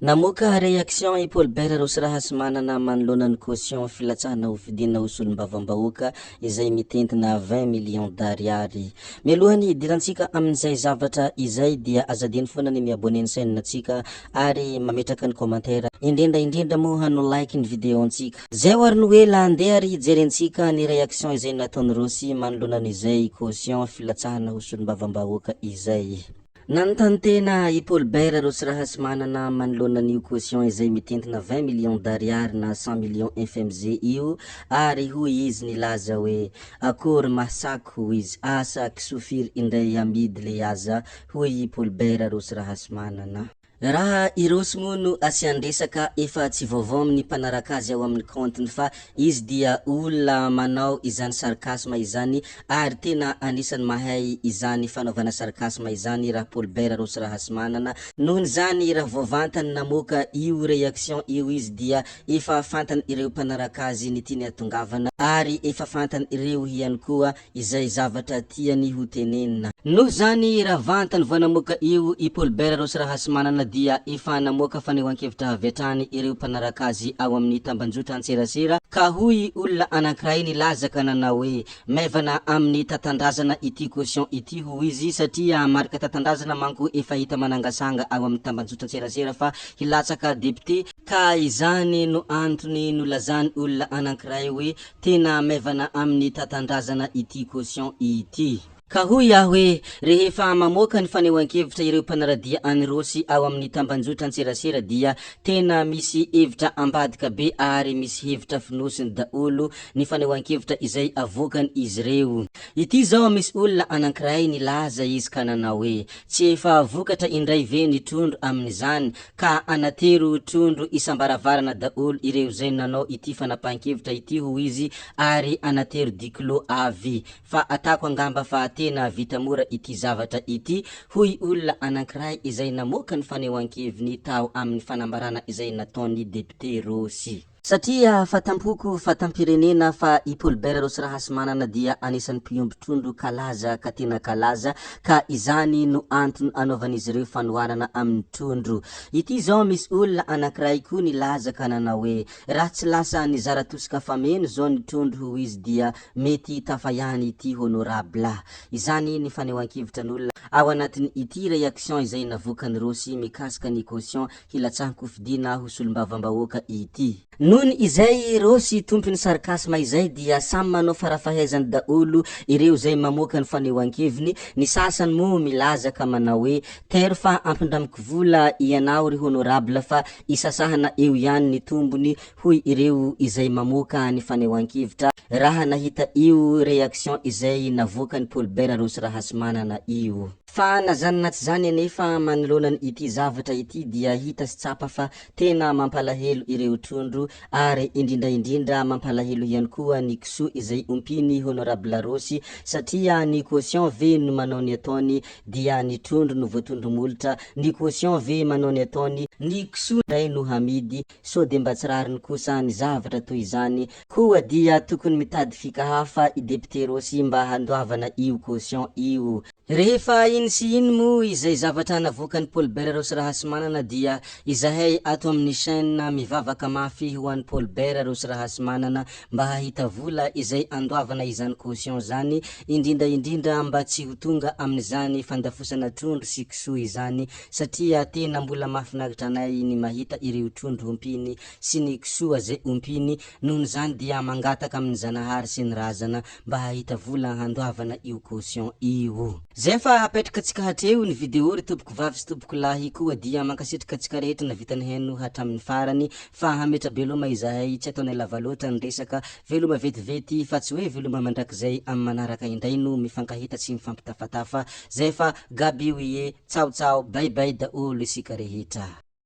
Namoaka reaction i Paul Bert Rosy Rahasimana manoloana caution filatsahana hovidina hosolom-bavambahoaka izay mitentina 20 millions d'ariary. Mialohany idirantsika amin'izay zavatra izay dia azadiny foana ny miaboneny chaîne-natsika ary mametraka ny commentaire indrindra mo hano like ny vidéo-ntsika. Zay ary no hoe landeha ary jerentsika ny reaction izay nataony Rosy manoloana izay caution filatsahana hosolom-bavambahoaka izay. Nanontany tena i Paul Bert Rosy Rahasimana manoloana n'io caution izay mitentina 20 millions d'ariary na 100 millions FMG io ary hoy izy nilaza hoe akory mahasaky hoy izy asa kisofiry indray amidy le aza hoy i Paul Bert Rosy Rahasimana. Raha i Rosy mono asiandresaka efa tsy vaovao amin'ny mpanaraka azy ao amin'ny compteny fa izy dia olona manao izany sarkasma izany ary tena anisany mahay izany fanaovana sarkasma izany raha Paul Bert Rosy Rahasimana. Nohon zany raha voavantany namoaka io reaction io izy dia efa fantany ireo mpanaraka azy ny tiany atongavana ary efa fantany ireo ihany koa izay zavatra tiany ho tenenina. Noho zany raha vantany vao namoaka io i Paul Bert Rosy Rahasimana dia efa namoaka fanehoan-kevitra avy hatrany ireo mpanaraka azy ao amin'ny tambanjotra antserasera ka hoy olona anankiray nilazaka nanao hoe maivana amin'ny tatandrazana ity caution ity hoy izy satria marika tatandrazana manko efa hita manangasanga ao amin'ny tambanjotra antserasera fa hilatsaka député ka izany no antony nolazany olona anankiray hoe tena maivana amin'ny tatandrazana ity caution ity. Ka hoy aho hoe rehefa mamoaka ny fanehoan-kevitra ireo mpanaradia any Rosy ao amin'ny tambanjotra antserasera dia tena misy hevitra ambadika be ary misy hevitra finosiny daolo ny fanehoan-kevitra izay avokany izy reo. Ity zao misy olona anankiray nilaza izy ka nanao hoe tsy efa vokatra indray ve ny trondro amin'izany ka anatero trondro isambaravarana daolo ireo zay nanao ity fanapahan-kevitra ity ho izy ary anatero dikilo avy fa atako angamba fa tena vita mora ity zavatra ity hoy olona anankiray izay namoaka ny fanehoan-keviny tao amin'ny fanambarana izay nataony député Rosy. Satria fatampoko fatampirenena fa i Paul Bert Rosy Rahasimana dia anisan'ny mpiombon-trondro kalaza ka tena kalaza ka izany no antony anaovan'izy ireo fanoharana amin'ny trondro. Ity zao misy olona anankiray koa nilaza ka nanao hoe raha tsy lasa nizara tosika fameno zao ny trondro ho izy dia mety tafayany ity honorable. Izany ny fanehoan-kevitra n'olona ao anatiny ity reaction izay navokany Rosy mikasika ny caution hilatsahan-kofidina hosolom-bavambahoaka ity. Nohon izay Rosy tompony sarkasma izay dia samy manao farafahaizany daolo ireo zay mamoaka ny fanehoan-keviny. Ny sasany mo milaza ka manao hoe tero fa ampindramiko vola ianao ry honorable fa isasahana eo ihany ny tombony hoy ireo izay mamoaka ny fanehoan-kevitra raha nahita io reaction izay navokany Paul Bert Rosy Rahasimana io. Fa nazany na tsy zany anefa manoloana ity zavatra ity dia hita sy tsapa fa tena mampalahelo ireo trondro ary indrindra mampalahelo ihany koa ny kisoa izay ompiny honorable Rosy satria ny caution ve no manao ny ataony dia ny trondro no voatondromolotra, ny caution ve manao ny ataony ny kisoa ndray no hamidy so de mba tsy rariny kosa ny zavatra toy izany koa dia tokony mitady fikahafa i député Rosy mba handoavana io caution io. Rehefa iny sy iny mo izay zavatra navokany Paul Bert Rosy Rahasimana dia izahay ato amin'ny chaîne mivavaka mafy ho an'ny Paul Bert Rosy Rahasimana mba hahita vola izay andoavana izany caution zany indrindra mba tsy ho tonga amin'izany fandafosana trondro sy kisoa izany satria tena mbola mahafinaritra anay ny mahita ireo trondro ompiny sy ny kisoa zay ompiny. Nohon zany dia mangataka amin'ny Zanahary sy ny razana mba hahita vola handoavana io caution io. Zay fa apetraka tsika hatreo ny vidéo ry tompoko vavy sy tompoko lahy koa dia mankasitraka tsika rehetra na vitany heno hatramin'ny farany fa hametra beloma izahay tsy ataonay lava loatra ny resaka veloma vetivety fa tsy hoe veloma mandrakizay amin'ny manaraka indray no mifankahita sy mifampitafatafa. Zay fa gaby oie tsao bye daolo isika rehetra.